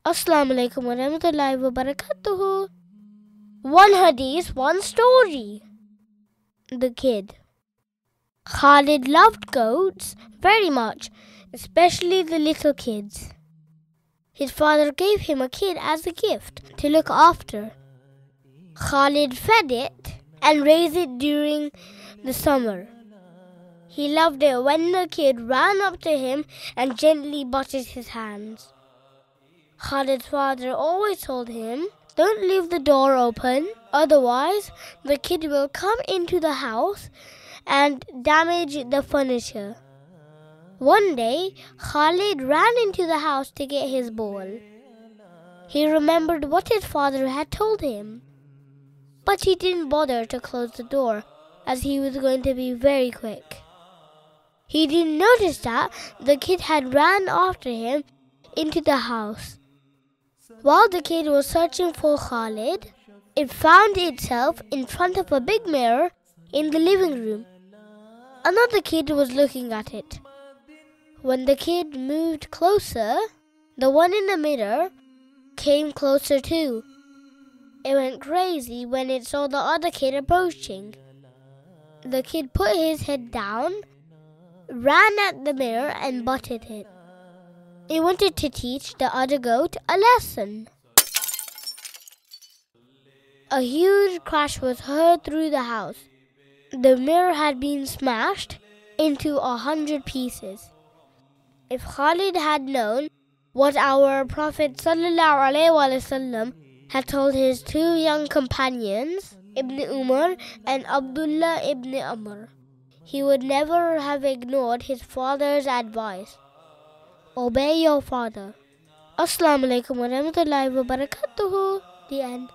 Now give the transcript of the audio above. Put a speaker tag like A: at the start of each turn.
A: Alaikum wa rahmatullahi wa barakatuhu. One hadith, one story. The kid. Khalid loved goats very much, especially the little kids. His father gave him a kid as a gift to look after. Khalid fed it and raised it during the summer. He loved it when the kid ran up to him and gently butted his hands. Khalid's father always told him, "Don't leave the door open, otherwise the kid will come into the house and damage the furniture." One day, Khalid ran into the house to get his ball. He remembered what his father had told him, but he didn't bother to close the door as he was going to be very quick. He didn't notice that the kid had ran after him into the house. While the kid was searching for Khalid, it found itself in front of a big mirror in the living room. Another kid was looking at it. When the kid moved closer, the one in the mirror came closer too. It went crazy when it saw the other kid approaching. The kid put his head down, ran at the mirror and butted it. It wanted to teach the other goat a lesson. A huge crash was heard through the house. The mirror had been smashed into 100 pieces. If Khalid had known what our Prophet ﷺ had told his two young companions, Ibn Umar and Abdullah ibn Amr, he would never have ignored his father's advice. Obey your father. Assalamu alaikum wa rahmatullahi wa barakatuhu. The end.